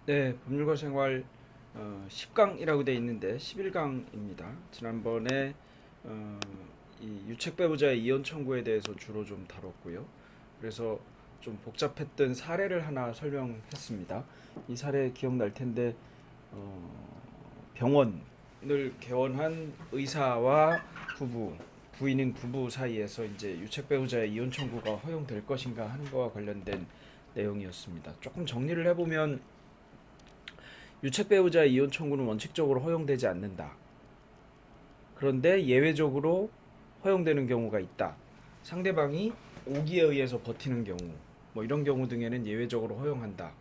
네, 법률과 생활 10강이라고 되어 있는데 11강입니다. 지난번에 어, 이 유책 배우자의 이혼 청구에 대해서 주로 좀 다뤘고요. 그래서 좀 복잡했던 사례를 하나 설명했습니다. 이 사례 기억날 텐데 병원을 개원한 의사와 부인인 부부 사이에서 이제 유책 배우자의 이혼 청구가 허용될 것인가 하는 것과 관련된 내용이었습니다. 조금 정리를 해보면 유책 배우자의 이혼 청구는 원칙적으로 허용되지 않는다. 그런데 예외적으로 허용되는 경우가 있다. 상대방이 오기에 의해서 버티는 경우, 뭐 이런 경우 등에는 예외적으로 허용한다.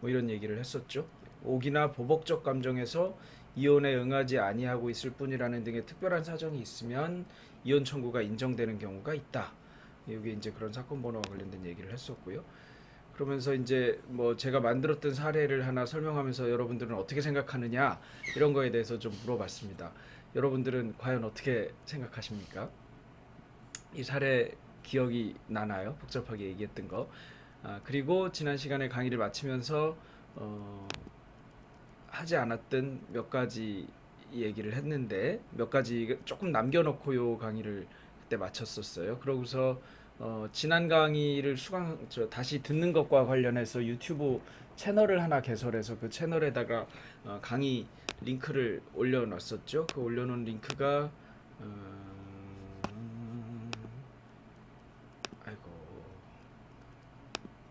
뭐 이런 얘기를 했었죠. 오기나 보복적 감정에서 이혼에 응하지 아니하고 있을 뿐이라는 등의 특별한 사정이 있으면 이혼 청구가 인정되는 경우가 있다. 이게 이제 그런 사건 번호와 관련된 얘기를 했었고요. 그러면서 이제 뭐 제가 만들었던 사례를 하나 설명하면서 여러분들은 어떻게 생각하느냐 이런 거에 대해서 좀 물어봤습니다. 여러분들은 과연 어떻게 생각하십니까? 이 사례 기억이 나나요? 복잡하게 얘기했던 거. 그리고 지난 시간에 강의를 마치면서 어, 하지 않았던 몇 가지 얘기를 했는데 몇 가지 조금 남겨놓고 요 강의를 그때 마쳤었어요. 그러고서 지난 강의를 다시 듣는 것과 관련해서 유튜브 채널을 하나 개설해서 그 채널에다가 강의 링크를 올려놨었죠. 그 올려놓은 링크가 아이고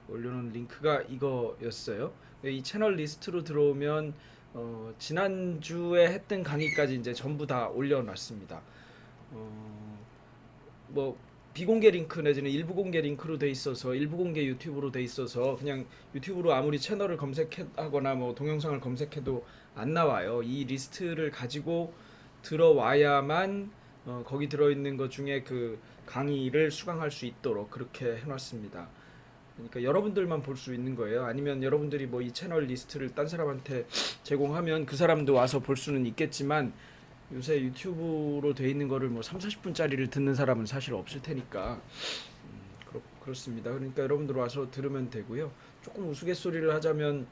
올려놓은 링크가 이거였어요. 이 채널 리스트로 들어오면 지난주에 했던 강의까지 이제 전부 다 올려놨습니다. 어, 뭐 비공개 링크 내지는 일부 공개 링크로 돼 있어서 일부 공개 유튜브로 돼 있어서 그냥 유튜브로 아무리 채널을 검색하거나 뭐 동영상을 검색해도 안 나와요. 이 리스트를 가지고 들어와야만 거기 들어있는 것 중에 그 강의를 수강할 수 있도록 그렇게 해놨습니다. 그러니까 여러분들만 볼 수 있는 거예요. 아니면 여러분들이 뭐 이 채널 리스트를 딴 사람한테 제공하면 그 사람도 와서 볼 수는 있겠지만 요새 유튜브로 돼 있는 거를 뭐 3, 40분짜리를 듣는 사람은 사실 없을 테니까 그렇습니다. 그러니까 여러분들 와서 들으면 되고요. 조금 우스갯소리를 하자면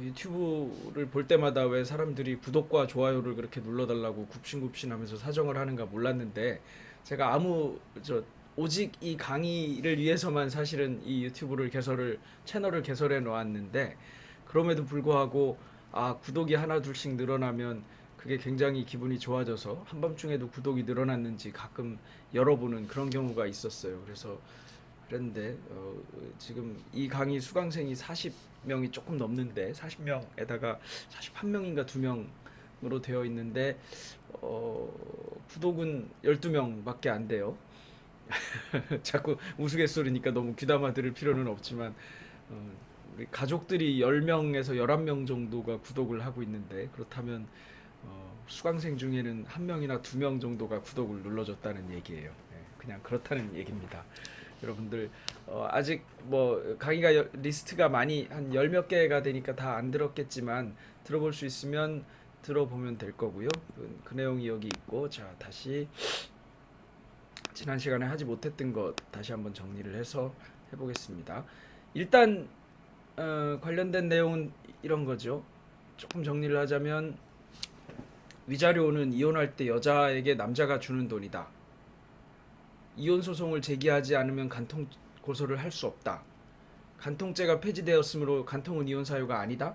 유튜브를 볼 때마다 왜 사람들이 구독과 좋아요를 그렇게 눌러달라고 굽신굽신하면서 사정을 하는가 몰랐는데 제가 오직 이 강의를 위해서만 사실은 이 채널을 개설해 놓았는데 그럼에도 불구하고 구독이 하나 둘씩 늘어나면 그게 굉장히 기분이 좋아져서 한밤중에도 구독이 늘어났는지 가끔 열어보는 그런 경우가 있었어요. 그래서 그런데 지금 이 강의 수강생이 40명이 조금 넘는데 40명에다가 41명인가 2명으로 되어 있는데 구독은 12명밖에 안 돼요. 자꾸 우스갯소리니까 너무 귀담아 들을 필요는 없지만 어, 우리 가족들이 10명에서 11명 정도가 구독을 하고 있는데 그렇다면 수강생 중에는 한 명이나 2명 정도가 구독을 눌러줬다는 얘기예요. 그냥 그렇다는 얘기입니다. 여러분들 아직 뭐 강의가 리스트가 많이 한 열 몇 개가 되니까 다 안 들었겠지만 들어볼 수 있으면 들어보면 될 거고요. 그 내용이 여기 있고 자 다시 지난 시간에 하지 못했던 것 다시 한번 정리를 해서 해보겠습니다. 일단 관련된 내용은 이런 거죠. 조금 정리를 하자면 위자료는 이혼할 때 여자에게 남자가 주는 돈이다. 이혼 소송을 제기하지 않으면 간통 고소를 할 수 없다. 간통죄가 폐지되었으므로 간통은 이혼 사유가 아니다.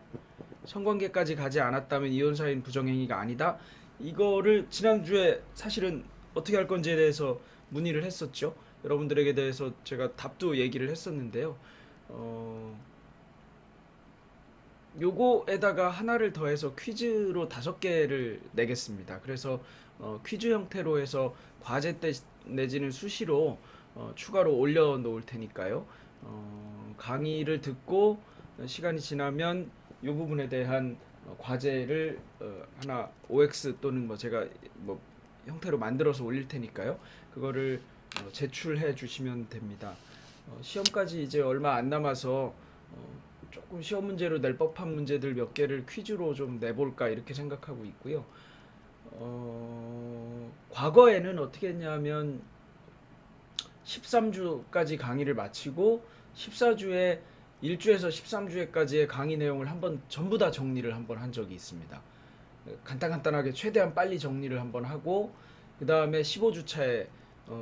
성관계까지 가지 않았다면 이혼 사유는 부정행위가 아니다. 이거를 지난주에 사실은 어떻게 할 건지에 대해서 문의를 했었죠. 여러분들에게 대해서 제가 답도 얘기를 했었는데요. 어, 요거에다가 하나를 더해서 퀴즈로 5개를 내겠습니다. 그래서 퀴즈 형태로 해서 과제 때 내지는 수시로 추가로 올려놓을 테니까요. 강의를 듣고 시간이 지나면 이 부분에 대한 과제를 하나 OX 또는 뭐 제가 뭐 형태로 만들어서 올릴 테니까요. 그거를 제출해 주시면 됩니다. 시험까지 이제 얼마 안 남아서 조금 시험 문제로 낼 법한 문제들 몇 개를 퀴즈로 좀 내볼까 이렇게 생각하고 있고요. 과거에는 어떻게 했냐면 13주까지 강의를 마치고 14주에 1주에서 13주에까지의 강의 내용을 한번 전부 다 정리를 한번 한 적이 있습니다. 간단하게 최대한 빨리 정리를 한번 하고 그 다음에 15주차에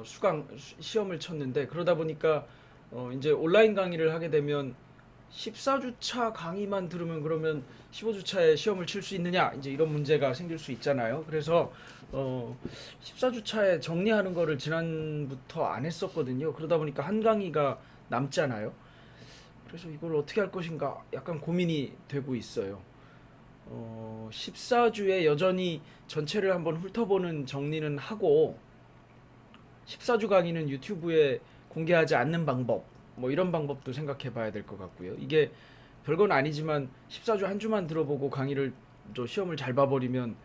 수강 시험을 쳤는데, 그러다 보니까 이제 온라인 강의를 하게 되면 14주차 강의만 들으면 그러면 15주차에 시험을 칠 수 있느냐, 이제 이런 문제가 생길 수 있잖아요. 그래서 14주차에 정리하는 거를 지난부터 안 했었거든요. 그러다 보니까 한 강의가 남잖아요. 그래서 이걸 어떻게 할 것인가 약간 고민이 되고 있어요. 14주에 여전히 전체를 한번 훑어보는 정리는 하고 14주 강의는 유튜브에 공개하지 않는 방법, 뭐 이런 방법도 생각해 봐야 될 것 같고요. 이게 별건 아니지만 14주 한 주만 들어보고 강의를 또 시험을 잘 봐버리면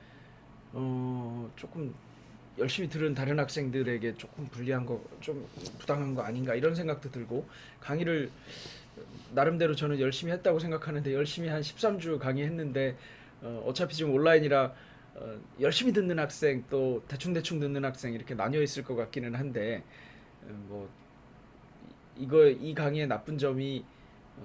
조금 열심히 들은 다른 학생들에게 조금 불리한 거, 좀 부당한 거 아닌가 이런 생각도 들고, 강의를 나름대로 저는 열심히 했다고 생각하는데 열심히 한 13주 강의했는데 어차피 지금 온라인이라 열심히 듣는 학생 또 대충대충 듣는 학생 이렇게 나뉘어 있을 것 같기는 한데, 뭐 이 강의의 나쁜 점이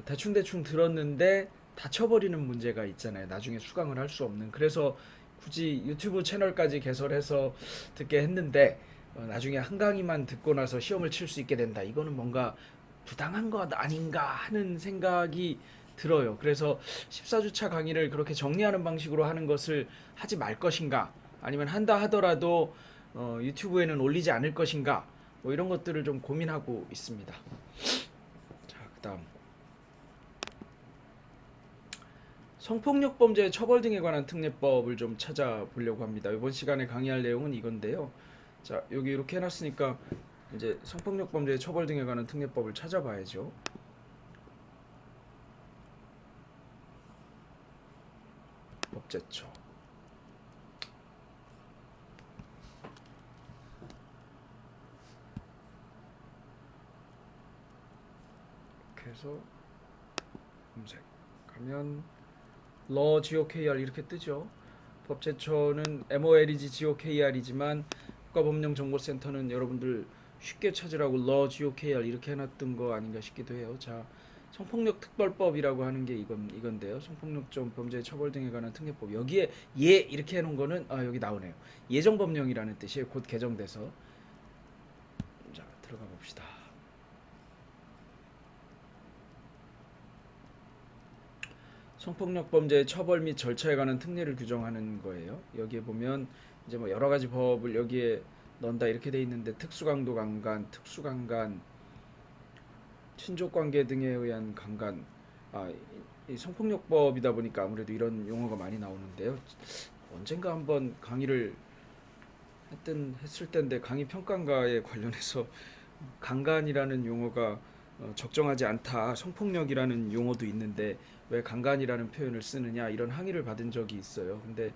대충대충 들었는데 다쳐버리는 문제가 있잖아요. 나중에 수강을 할 수 없는. 그래서 굳이 유튜브 채널까지 개설해서 듣게 했는데 나중에 한 강의만 듣고 나서 시험을 칠 수 있게 된다. 이거는 뭔가 부당한 것 아닌가 하는 생각이 들어요. 그래서 14주차 강의를 그렇게 정리하는 방식으로 하는 것을 하지 말 것인가, 아니면 한다 하더라도 유튜브에는 올리지 않을 것인가, 뭐 이런 것들을 좀 고민하고 있습니다. 자, 그다음 성폭력 범죄 처벌 등에 관한 특례법을 좀 찾아보려고 합니다. 이번 시간에 강의할 내용은 이건데요. 자, 여기 이렇게 해놨으니까 이제 성폭력 범죄 처벌 등에 관한 특례법을 찾아봐야죠. 법제처. 이렇게 해서 검색하면 러 GOKR 이렇게 뜨죠. 법제처는 MOLEG GOKR이지만 국가법령정보센터는 여러분들 쉽게 찾으라고 러 GOKR 이렇게 해놨던 거 아닌가 싶기도 해요. 자, 성폭력 특별법이라고 하는 게 이건데요. 성폭력적 범죄 처벌 등에 관한 특례법. 여기에 예 이렇게 해놓은 거는 여기 나오네요. 예정법령이라는 뜻이에요. 곧 개정돼서. 자, 들어가 봅시다. 성폭력 범죄의 처벌 및 절차에 관한 특례를 규정하는 거예요. 여기에 보면 이제 뭐 여러 가지 법을 여기에 넣는다 이렇게 돼 있는데, 특수강도 강간, 특수강간, 친족관계 등에 의한 강간, 이 성폭력법이다 보니까 아무래도 이런 용어가 많이 나오는데요. 언젠가 한번 강의를 했을 때인데 강의 평가인가에 관련해서 강간이라는 용어가 적정하지 않다, 성폭력이라는 용어도 있는데 왜 강간이라는 표현을 쓰느냐 이런 항의를 받은 적이 있어요. 근데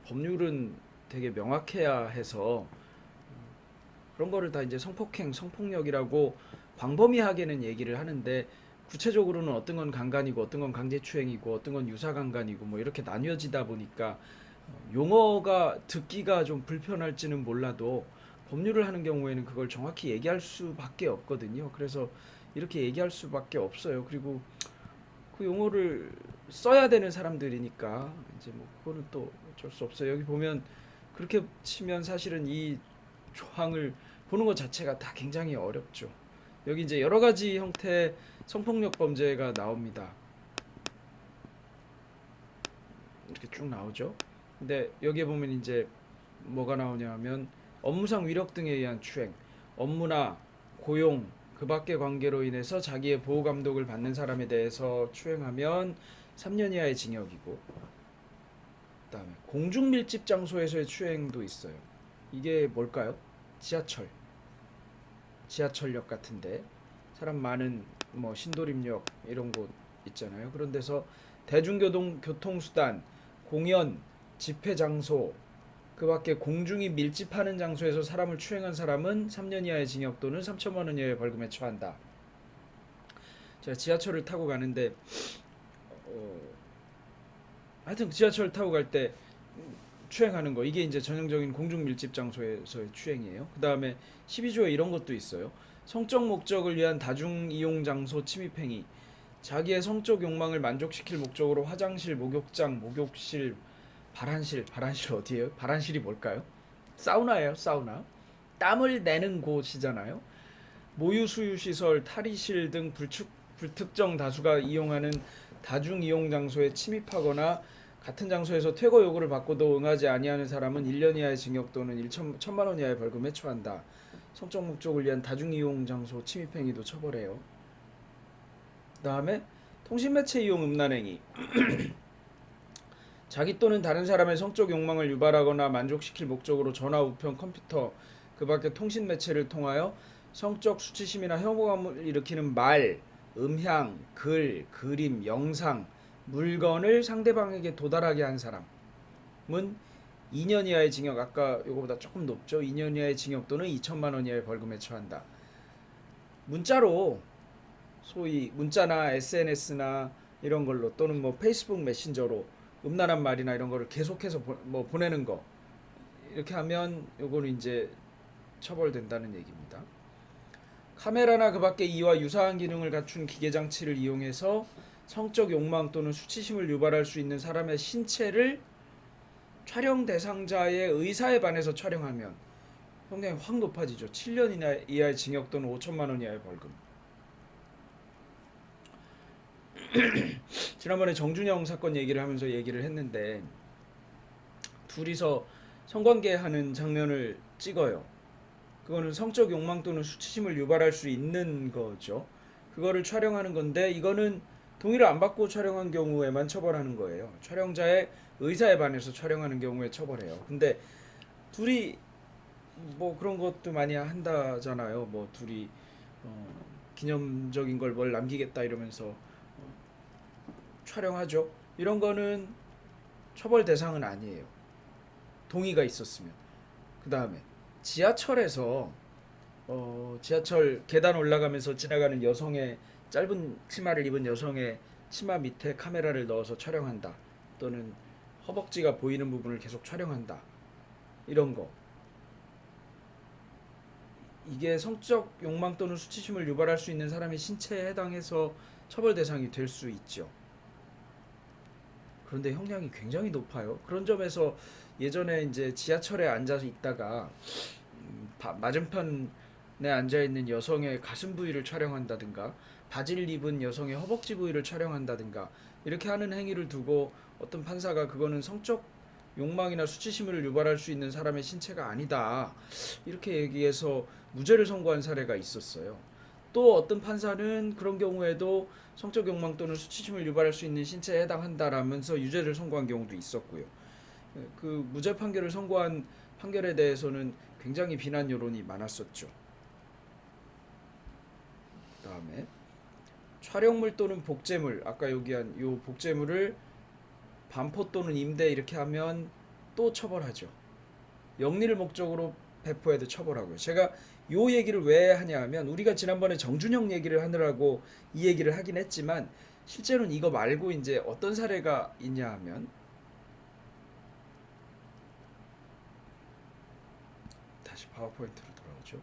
법률은 되게 명확해야 해서 그런 거를 다 이제 성폭행, 성폭력이라고 광범위하게는 얘기를 하는데, 구체적으로는 어떤 건 강간이고 어떤 건 강제추행이고 어떤 건 유사강간이고 뭐 이렇게 나뉘어지다 보니까 용어가 듣기가 좀 불편할지는 몰라도 법률을 하는 경우에는 그걸 정확히 얘기할 수밖에 없거든요. 그래서 이렇게 얘기할 수밖에 없어요. 그리고 그 용어를 써야 되는 사람들이니까 이제 뭐 그거는 또 어쩔 수 없어요. 여기 보면 그렇게 치면 사실은 이 조항을 보는 것 자체가 다 굉장히 어렵죠. 여기 이제 여러 가지 형태의 성폭력 범죄가 나옵니다. 이렇게 쭉 나오죠. 근데 여기에 보면 이제 뭐가 나오냐면 업무상 위력 등에 의한 추행, 업무나 고용, 그 밖의 관계로 인해서 자기의 보호 감독을 받는 사람에 대해서 추행하면 3년 이하의 징역이고, 그다음에 공중 밀집 장소에서의 추행도 있어요. 이게 뭘까요? 지하철역 같은데 사람 많은 뭐 신도림역 이런 곳 있잖아요. 그런 데서 교통수단, 공연, 집회 장소, 그 밖에 공중이 밀집하는 장소에서 사람을 추행한 사람은 3년 이하의 징역 또는 3천만 원 이하의 벌금에 처한다. 제가 지하철을 타고 가는데 하여튼 지하철 타고 갈 때 추행하는 거, 이게 이제 전형적인 공중 밀집 장소에서의 추행이에요. 그 다음에 12조에 이런 것도 있어요. 성적 목적을 위한 다중 이용 장소 침입행위. 자기의 성적 욕망을 만족시킬 목적으로 화장실, 목욕장, 목욕실, 발한실 어디예요? 발한실이 뭘까요? 사우나예요, 사우나. 땀을 내는 곳이잖아요. 모유 수유 시설, 탈의실 등 불특정 다수가 이용하는 다중 이용 장소에 침입하거나 같은 장소에서 퇴거 요구를 받고도 응하지 아니하는 사람은 1년 이하의 징역 또는 1천만 원 이하의 벌금에 처한다. 성적 목적을 위한 다중 이용 장소 침입 행위도 처벌해요. 그다음에 통신매체 이용 음란행위. 자기 또는 다른 사람의 성적 욕망을 유발하거나 만족시킬 목적으로 전화, 우편, 컴퓨터, 그 밖의 통신 매체를 통하여 성적 수치심이나 혐오감을 일으키는 말, 음향, 글, 그림, 영상, 물건을 상대방에게 도달하게 한 사람은 2년 이하의 징역, 아까 요거보다 조금 높죠. 2년 이하의 징역 또는 2천만 원 이하의 벌금에 처한다. 문자로, 소위 문자나 SNS나 이런 걸로, 또는 뭐 페이스북 메신저로 음란한 말이나 이런 거를 계속해서 보내는 거, 이렇게 하면 요거는 이제 처벌된다는 얘기입니다. 카메라나 그 밖의 이와 유사한 기능을 갖춘 기계 장치를 이용해서 성적 욕망 또는 수치심을 유발할 수 있는 사람의 신체를 촬영 대상자의 의사에 반해서 촬영하면 형량이 확 높아지죠. 7년 이하의 징역 또는 5천만 원 이하의 벌금. 지난번에 정준영 사건 얘기를 하면서 얘기를 했는데, 둘이서 성관계하는 장면을 찍어요. 그거는 성적 욕망 또는 수치심을 유발할 수 있는 거죠. 그거를 촬영하는 건데, 이거는 동의를 안 받고 촬영한 경우에만 처벌하는 거예요. 촬영자의 의사에 반해서 촬영하는 경우에 처벌해요. 근데 둘이 뭐 그런 것도 많이 한다잖아요. 뭐 둘이 기념적인 걸 뭘 남기겠다 이러면서 촬영하죠. 이런 거는 처벌 대상은 아니에요. 동의가 있었으면. 그 다음에 지하철에서 지하철 계단 올라가면서 지나가는 여성의 짧은 치마를 입은 여성의 치마 밑에 카메라를 넣어서 촬영한다. 또는 허벅지가 보이는 부분을 계속 촬영한다. 이런 거. 이게 성적 욕망 또는 수치심을 유발할 수 있는 사람의 신체에 해당해서 처벌 대상이 될 수 있죠. 그런데 형량이 굉장히 높아요. 그런 점에서 예전에 이제 지하철에 앉아서 있다가 맞은편에 앉아 있는 여성의 가슴 부위를 촬영한다든가 바지를 입은 여성의 허벅지 부위를 촬영한다든가 이렇게 하는 행위를 두고 어떤 판사가 그거는 성적 욕망이나 수치심을 유발할 수 있는 사람의 신체가 아니다, 이렇게 얘기해서 무죄를 선고한 사례가 있었어요. 또 어떤 판사는 그런 경우에도 성적 욕망 또는 수치심을 유발할 수 있는 신체에 해당한다라면서 유죄를 선고한 경우도 있었고요. 그 무죄 판결을 선고한 판결에 대해서는 굉장히 비난 여론이 많았었죠. 그다음에 촬영물 또는 복제물, 아까 여기 한 요 복제물을 반포 또는 임대 이렇게 하면 또 처벌하죠. 영리를 목적으로 배포해도 처벌하고요. 제가 요 얘기를 왜 하냐 하면, 우리가 지난번에 정준영 얘기를 하느라고 이 얘기를 하긴 했지만 실제로는 이거 말고 이제 어떤 사례가 있냐 하면, 다시 파워포인트로 돌아오죠.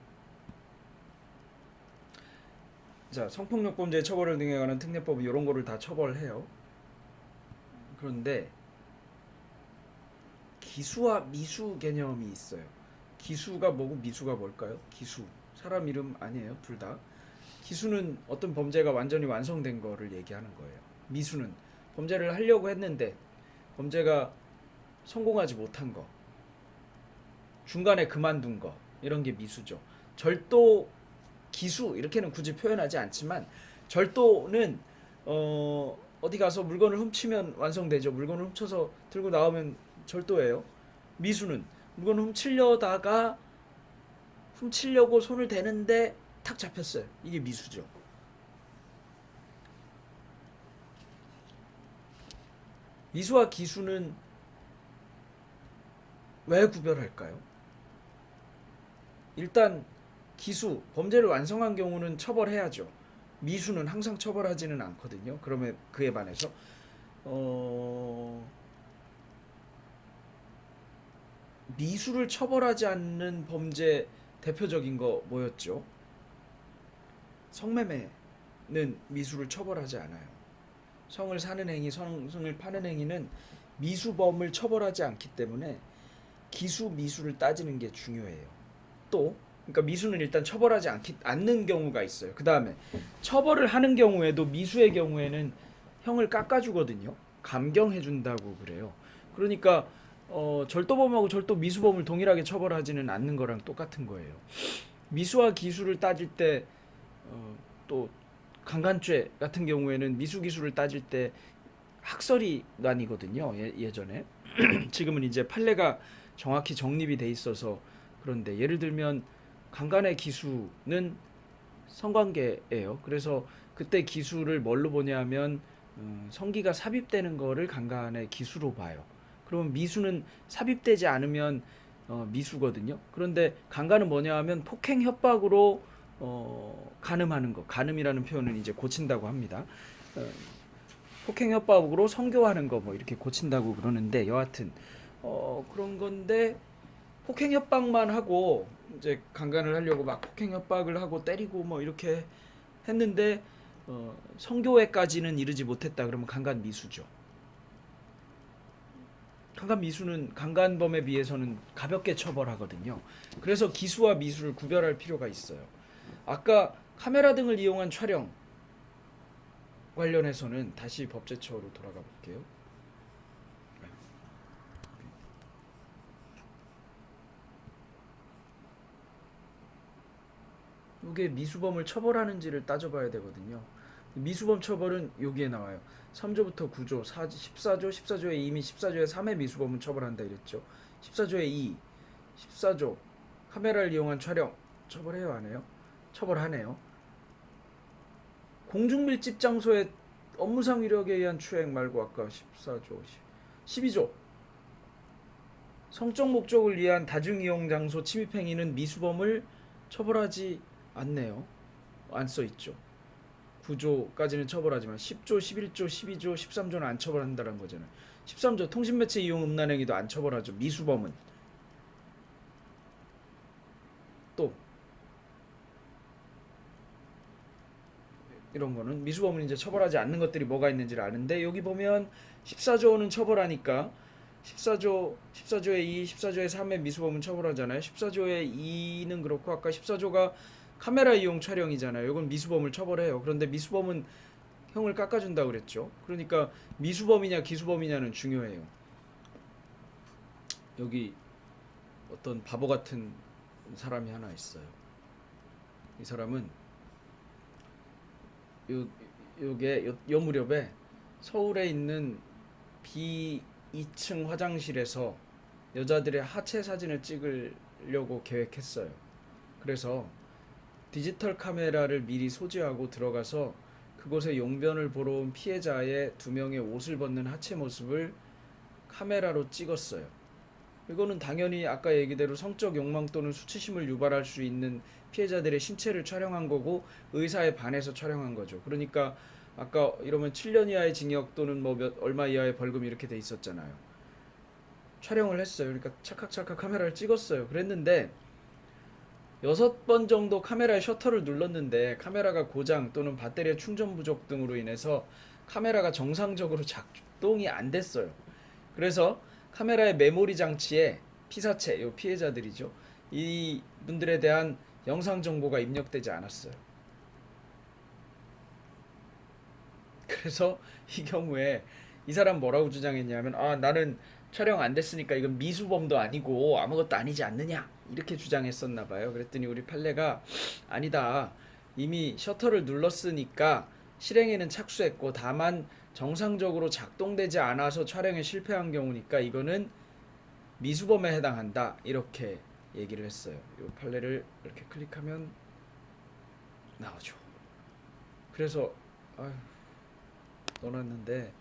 자, 성폭력범죄 처벌을 등에 관한 특례법은 이런 거를 다 처벌해요. 그런데 기수와 미수 개념이 있어요. 기수가 뭐고 미수가 뭘까요? 기수, 사람 이름 아니에요, 둘 다. 기수는 어떤 범죄가 완전히 완성된 거를 얘기하는 거예요. 미수는 범죄를 하려고 했는데 범죄가 성공하지 못한 거, 중간에 그만둔 거, 이런 게 미수죠. 절도, 기수 이렇게는 굳이 표현하지 않지만 절도는 어디 가서 물건을 훔치면 완성되죠. 물건을 훔쳐서 들고 나오면 절도예요. 미수는 물건을 훔치려고 손을 대는데 탁 잡혔어요. 이게 미수죠. 미수와 기수는 왜 구별할까요? 일단 기수, 범죄를 완성한 경우는 처벌해야죠. 미수는 항상 처벌하지는 않거든요. 그러면 그에 반해서 미수를 처벌하지 않는 범죄 대표적인 거 뭐였죠? 성매매 미수를 처벌하지 않아요. 성을 사는 행위, 성을 파는 행위는 미수범을 처벌하지 않기 때문에 기수 미수를 따지는 게 중요해요. 또 그러니까 미수는 일단 처벌하지 않는 경우가 있어요. 그 다음에 처벌을 하는 경우에도 미수의 경우에는 형을 깎아주거든요. 감경해준다고 그래요. 그러니까 절도범하고 절도 미수범을 동일하게 처벌하지는 않는 거랑 똑같은 거예요. 미수와 기수를 따질 때 또 강간죄 같은 경우에는 미수 기수를 따질 때 학설이 나뉘거든요. 예전에 지금은 이제 판례가 정확히 정립이 돼 있어서 그런데 예를 들면 강간의 기수는 성관계예요. 그래서 그때 기수를 뭘로 보냐면 성기가 삽입되는 거를 강간의 기수로 봐요. 그러면 미수는 삽입되지 않으면 미수거든요. 그런데 강간은 뭐냐 하면 폭행 협박으로 간음하는 거. 간음이라는 표현은 이제 고친다고 합니다. 폭행 협박으로 성교하는 거 뭐 이렇게 고친다고 그러는데 여하튼 그런 건데 폭행 협박만 하고 이제 강간을 하려고 막 폭행 협박을 하고 때리고 뭐 이렇게 했는데 성교회까지는 이르지 못했다 그러면 강간 미수죠. 강간 미수는 강간범에 비해서는 가볍게 처벌하거든요. 그래서 기수와 미수를 구별할 필요가 있어요. 아까 카메라 등을 이용한 촬영 관련해서는 다시 법제처로 돌아가 볼게요. 이게 미수범을 처벌하는지를 따져봐야 되거든요. 미수범 처벌은 여기에 나와요. 3조부터 9조, 14조, 14조에 2 및 14조에 3의 미수범은 처벌한다 이랬죠. 14조에 2, 14조 카메라를 이용한 촬영 처벌해요 안 해요? 처벌하네요. 공중밀집 장소에 업무상 위력에 의한 추행 말고 아까 14조, 12조 성적 목적을 위한 다중이용 장소 침입 행위는 미수범을 처벌하지 않네요. 안 써있죠. 9조까지는 처벌하지만 10조, 11조, 12조, 13조는 안 처벌한다는 거잖아요. 13조 통신매체 이용 음란행위도 안 처벌하죠. 미수범은. 또 이런 거는 미수범은 이제 처벌하지 않는 것들이 뭐가 있는지를 아는데 여기 보면 14조는 처벌하니까 14조의 2, 14조의 3의 미수범은 처벌하잖아요. 14조의 2는 그렇고 아까 14조가 카메라 이용 촬영이잖아요. 이건 미수범을 처벌해요. 그런데 미수범은 형을 깎아준다고 그랬죠. 그러니까 미수범이냐 기수범이냐는 중요해요. 여기 어떤 바보 같은 사람이 하나 있어요. 이 사람은 요 무렵에 서울에 있는 B2층 화장실에서 여자들의 하체 사진을 찍으려고 계획했어요. 그래서 디지털 카메라를 미리 소지하고 들어가서 그곳에 용변을 보러 온 피해자의 2명의 옷을 벗는 하체 모습을 카메라로 찍었어요. 이거는 당연히 아까 얘기대로 성적 욕망 또는 수치심을 유발할 수 있는 피해자들의 신체를 촬영한 거고 의사에 반해서 촬영한 거죠. 그러니까 아까 이러면 7년 이하의 징역 또는 뭐 얼마 이하의 벌금 이렇게 돼 있었잖아요. 촬영을 했어요. 그러니까 찰칵찰칵 카메라를 찍었어요. 그랬는데 6번 정도 카메라의 셔터를 눌렀는데 카메라가 고장 또는 배터리의 충전 부족 등으로 인해서 카메라가 정상적으로 작동이 안 됐어요. 그래서 카메라의 메모리 장치에 피사체, 요 피해자들이죠. 이 분들에 대한 영상 정보가 입력되지 않았어요. 그래서 이 경우에 이 사람 뭐라고 주장했냐면 나는 촬영 안 됐으니까 이건 미수범도 아니고 아무것도 아니지 않느냐 이렇게 주장했었나 봐요. 그랬더니 우리 판례가 아니다. 이미 셔터를 눌렀으니까 실행에는 착수했고 다만 정상적으로 작동되지 않아서 촬영에 실패한 경우니까 이거는 미수범에 해당한다 이렇게 얘기를 했어요. 이 판례를 이렇게 클릭하면 나오죠. 그래서 넣어놨는데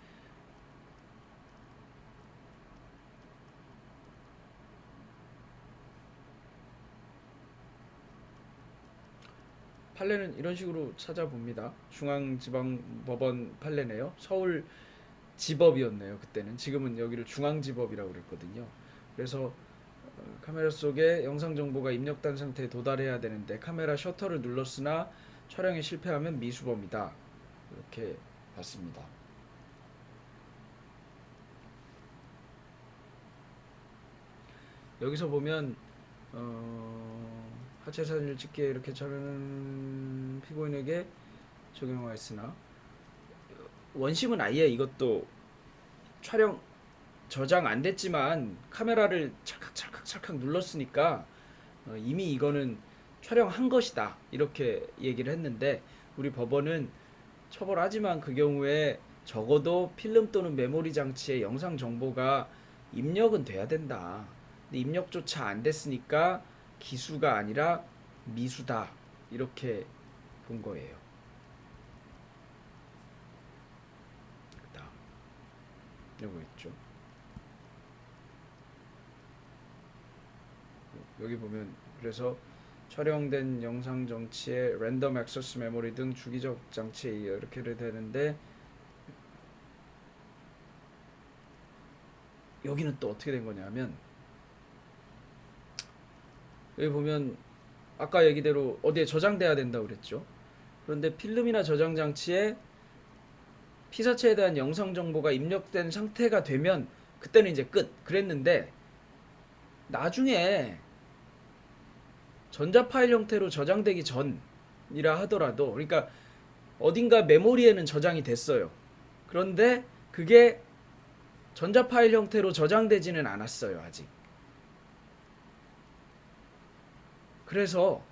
판례는 이런 식으로 찾아봅니다. 중앙지방법원 판례네요. 서울지법이었네요. 그때는. 지금은 여기를 중앙지법이라고 그랬거든요. 그래서 카메라 속에 영상 정보가 입력된 상태에 도달해야 되는데 카메라 셔터를 눌렀으나 촬영에 실패하면 미수범이다. 이렇게 봤습니다. 여기서 보면 하체 사진을 찍기에 이렇게 저는 피고인에게 적용하였으나 원심은 아예 이것도 촬영 저장 안 됐지만 카메라를 찰칵 눌렀으니까 이미 이거는 촬영한 것이다 이렇게 얘기를 했는데, 우리 법원은 처벌하지만 그 경우에 적어도 필름 또는 메모리 장치에 영상 정보가 입력은 돼야 된다. 근데 입력조차 안 됐으니까 기수가 아니라 미수다 이렇게 본 거예요. 그다음 요거 있죠. 여기 보면 그래서 촬영된 영상 장치의 랜덤 액세스 메모리 등 주기적 장치에 의해 이렇게 되는데, 여기는 또 어떻게 된 거냐면 여기 보면 아까 얘기대로 어디에 저장돼야 된다고 그랬죠. 그런데 필름이나 저장 장치에 피사체에 대한 영상 정보가 입력된 상태가 되면 그때는 이제 끝 그랬는데, 나중에 전자 파일 형태로 저장되기 전이라 하더라도, 그러니까 어딘가 메모리에는 저장이 됐어요. 그런데 그게 전자 파일 형태로 저장되지는 않았어요, 아직. 그래서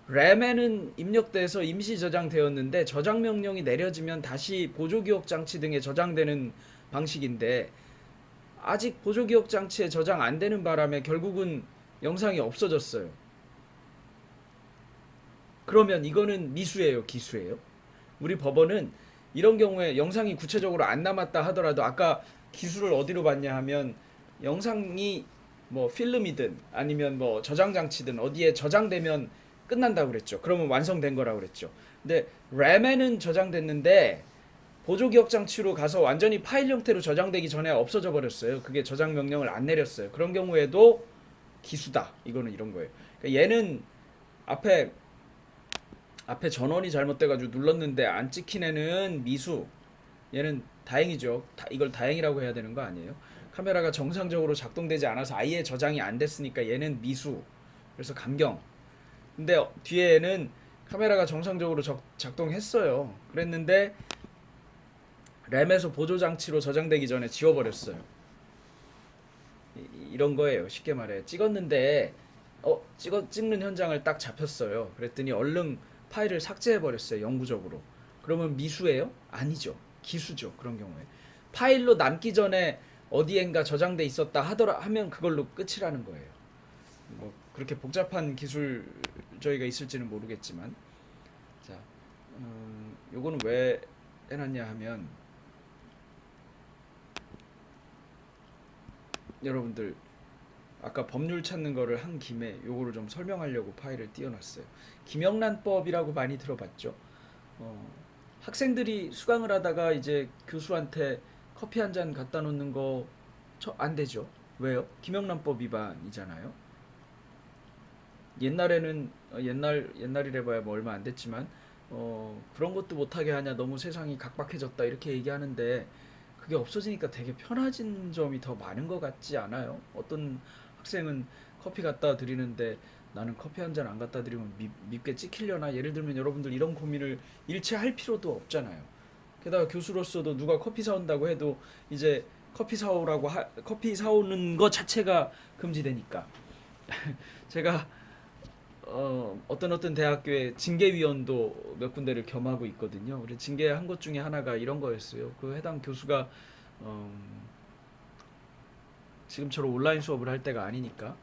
램에는 입력돼서 임시 저장되었는데 저장 명령이 내려지면 다시 보조기억 장치 등에 저장되는 방식인데, 아직 보조기억 장치에 저장 안 되는 바람에 결국은 영상이 없어졌어요. 그러면 이거는 미수예요, 기수예요? 우리 법원은 이런 경우에 영상이 구체적으로 안 남았다 하더라도, 아까 기수를 어디로 봤냐 하면 영상이 뭐 필름이든 아니면 뭐 저장 장치든 어디에 저장되면 끝난다고 그랬죠. 그러면 완성된 거라고 그랬죠. 근데 램에는 저장됐는데 보조 기억 장치로 가서 완전히 파일 형태로 저장되기 전에 없어져 버렸어요. 그게 저장 명령을 안 내렸어요. 그런 경우에도 기수다. 이거는 이런 거예요. 그러니까 얘는 앞에 전원이 잘못돼가지고 눌렀는데 안 찍힌 애는 미수. 얘는 다행이죠. 이걸 다행이라고 해야 되는 거 아니에요? 카메라가 정상적으로 작동되지 않아서 아예 저장이 안 됐으니까 얘는 미수. 그래서 감경. 근데 뒤에는 카메라가 정상적으로 작동했어요. 그랬는데 램에서 보조장치로 저장되기 전에 지워버렸어요. 이런 거예요. 쉽게 말해. 찍었는데 찍는 현장을 딱 잡혔어요. 그랬더니 얼른 파일을 삭제해버렸어요. 영구적으로. 그러면 미수예요? 아니죠. 기수죠. 그런 경우에. 파일로 남기 전에 어디엔가 저장돼 있었다 하면 그걸로 끝이라는 거예요. 뭐 그렇게 복잡한 기술 저희가 있을지는 모르겠지만, 자, 요거는 왜 해놨냐 하면, 여러분들 아까 법률 찾는 거를 한 김에 요거를 좀 설명하려고 파일을 띄워놨어요. 김영란법이라고 많이 들어봤죠? 학생들이 수강을 하다가 이제 교수한테 커피 한 잔 갖다 놓는 거 안 되죠. 왜요? 김영란법 위반이잖아요. 옛날에는 옛날이래 봐야 뭐 얼마 안 됐지만 그런 것도 못하게 하냐, 너무 세상이 각박해졌다 이렇게 얘기하는데, 그게 없어지니까 되게 편해진 점이 더 많은 것 같지 않아요? 어떤 학생은 커피 갖다 드리는데 나는 커피 한 잔 안 갖다 드리면 밉게 찍히려나, 예를 들면 여러분들 이런 고민을 일체 할 필요도 없잖아요. 게다가 교수로서도 누가 커피 사온다고 해도 이제 커피 사오는 것 자체가 금지되니까. 제가 어떤 대학교의 징계위원도 몇 군데를 겸하고 있거든요. 우리 징계한 것 중에 하나가 이런 거였어요. 그 해당 교수가 지금처럼 온라인 수업을 할 때가 아니니까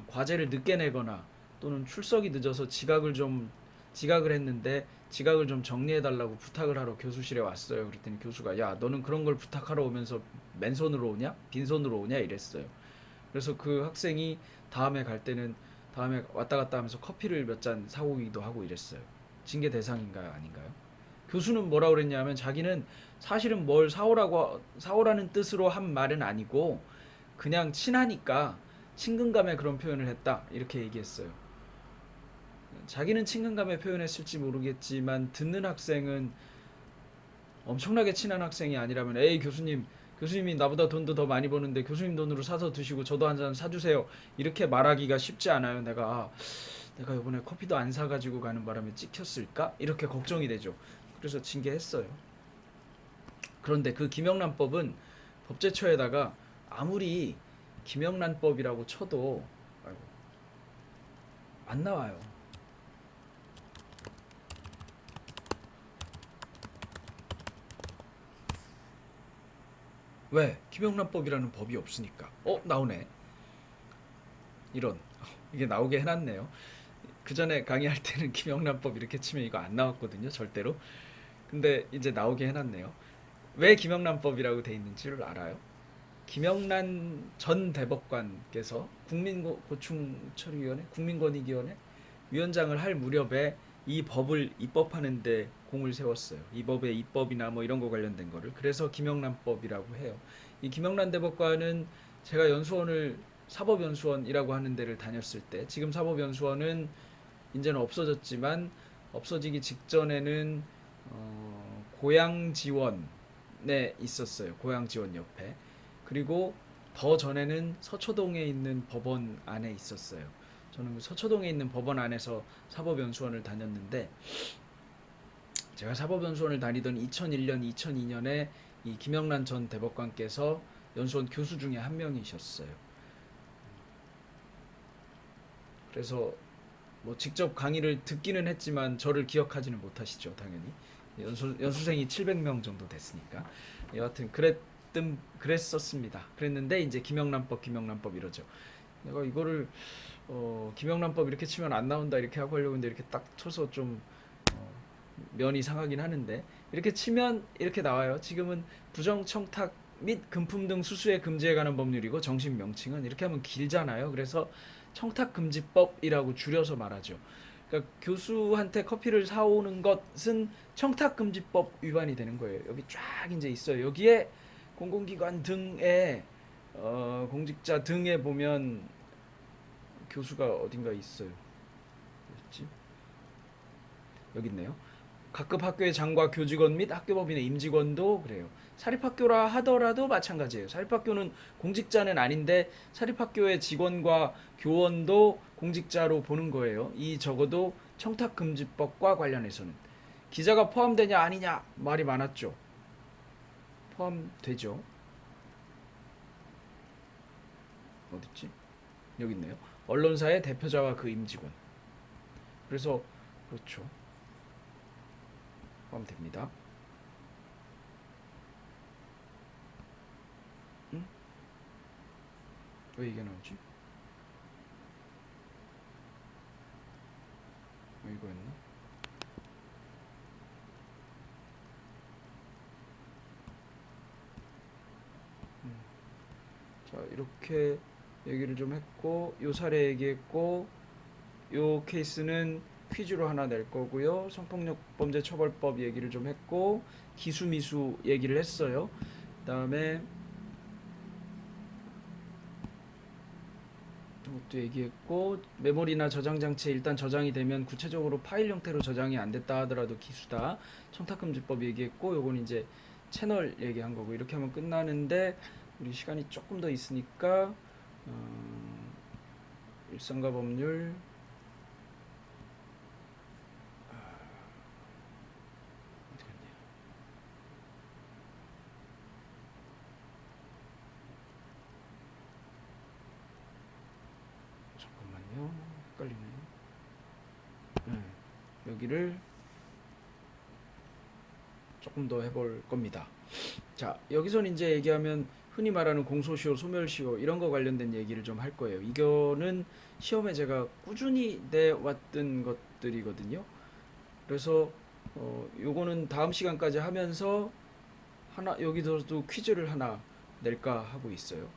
과제를 늦게 내거나 또는 출석이 늦어서 지각을 했는데 지각을 좀 정리해 달라고 부탁을 하러 교수실에 왔어요. 그랬더니 교수가, 야, 너는 그런 걸 부탁하러 오면서 맨손으로 오냐? 빈손으로 오냐? 이랬어요. 그래서 그 학생이 다음에 왔다 갔다 하면서 커피를 몇 잔 사오기도 하고 이랬어요. 징계 대상인가요? 아닌가요? 교수는 뭐라 그랬냐면, 자기는 사실은 뭘 사오라는 뜻으로 한 말은 아니고 그냥 친하니까 친근감에 그런 표현을 했다 이렇게 얘기했어요. 자기는 친근감에 표현했을지 모르겠지만 듣는 학생은 엄청나게 친한 학생이 아니라면 에이 교수님, 교수님이 나보다 돈도 더 많이 버는데 교수님 돈으로 사서 드시고 저도 한 잔 사주세요, 이렇게 말하기가 쉽지 않아요. 내가 이번에 커피도 안 사가지고 가는 바람에 찍혔을까? 이렇게 걱정이 되죠. 그래서 징계했어요. 그런데 그 김영란법은 법제처에다가 아무리 김영란법이라고 쳐도 아이고, 안 나와요. 왜? 김영란법이라는 법이 없으니까. 나오네. 이런. 이게 나오게 해놨네요. 그 전에 강의할 때는 김영란법 이렇게 치면 이거 안 나왔거든요, 절대로. 근데 이제 나오게 해놨네요. 왜 김영란법이라고 돼 있는지를 알아요? 김영란 전 대법관께서 국민고충처리위원회, 국민권익위원회 위원장을 할 무렵에 이 법을 입법하는데 공을 세웠어요. 이 법의 입법이나 뭐 이런 거 관련된 거를. 그래서 김영란법이라고 해요. 이 김영란 대법관은 제가 연수원을 사법연수원이라고 하는 데를 다녔을 때, 지금 사법연수원은 이제는 없어졌지만 없어지기 직전에는 고양지원에 있었어요. 고양지원 옆에. 그리고 더 전에는 서초동에 있는 법원 안에 있었어요. 저는 그 서초동에 있는 법원 안에서 사법연수원을 다녔는데, 제가 사법연수원을 다니던 2001년, 2002년에 이 김영란 전 대법관께서 연수원 교수 중에 한 명이셨어요. 그래서 뭐 직접 강의를 듣기는 했지만 저를 기억하지는 못하시죠, 당연히. 연수생이 700명 정도 됐으니까. 여하튼 그랬었습니다. 그랬는데 이제 김영란법 이러죠. 내가 이거를 김영란법 이렇게 치면 안 나온다 이렇게 하고 하려고 했는데 이렇게 딱 쳐서 좀 면이 상하긴 하는데, 이렇게 치면 이렇게 나와요. 지금은 부정청탁 및 금품 등 수수의 금지에 관한 법률이고, 정식 명칭은 이렇게 하면 길잖아요. 그래서 청탁금지법이라고 줄여서 말하죠. 그러니까 교수한테 커피를 사오는 것은 청탁금지법 위반이 되는 거예요. 여기 쫙 이제 있어요. 여기에 공공기관 등에 공직자 등에 보면 교수가 어딘가 있어요. 어딨지? 여기 있네요. 각급 학교의 장과 교직원 및 학교법인의 임직원도 그래요. 사립학교라 하더라도 마찬가지예요. 사립학교는 공직자는 아닌데 사립학교의 직원과 교원도 공직자로 보는 거예요. 이 적어도 청탁금지법과 관련해서는. 기자가 포함되냐 아니냐 말이 많았죠. 포함되죠. 어딨지? 여기 있네요. 언론사의 대표자와 그 임직원. 그래서 그렇죠. 포함됩니다. 응? 왜 이게 나오지? 이거였나? 자, 이렇게 얘기를 좀 했고, 요 사례 얘기했고, 요 케이스는 퀴즈로 하나 낼 거고요. 성폭력범죄처벌법 얘기를 좀 했고, 기수미수 얘기를 했어요. 그다음에 이것도 얘기했고, 메모리나 저장 장치에 일단 저장이 되면 구체적으로 파일 형태로 저장이 안 됐다 하더라도 기수다. 청탁금지법 얘기했고, 요건 이제 채널 얘기한 거고, 이렇게 하면 끝나는데 우리 시간이 조금 더 있으니까 일상과 법률 어디 갔냐? 잠깐만요. 헷갈리네요. 여기를 조금 더 해볼 겁니다. 자, 여기서는 이제 얘기하면 흔히 말하는 공소시효, 소멸시효 이런 거 관련된 얘기를 좀 할 거예요. 이거는 시험에 제가 꾸준히 내왔던 것들이거든요. 그래서 요거는 다음 시간까지 하면서 하나 여기서도 퀴즈를 하나 낼까 하고 있어요.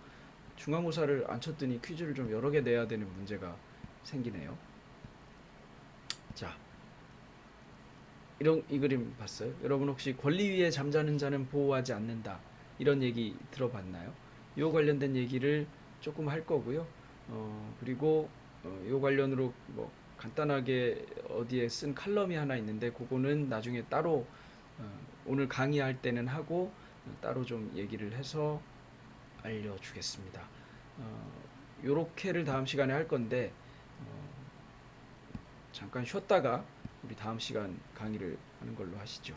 중간고사를 안 쳤더니 퀴즈를 좀 여러 개 내야 되는 문제가 생기네요. 자, 이 그림 봤어요? 여러분 혹시 권리 위에 잠자는 자는 보호하지 않는다 이런 얘기 들어봤나요? 요 관련된 얘기를 조금 할 거고요. 그리고 요 관련으로 뭐 간단하게 어디에 쓴 칼럼이 하나 있는데 그거는 나중에 따로 오늘 강의할 때는 하고 따로 좀 얘기를 해서 알려주겠습니다. 요렇게를 다음 시간에 할 건데 잠깐 쉬었다가 우리 다음 시간 강의를 하는 걸로 하시죠.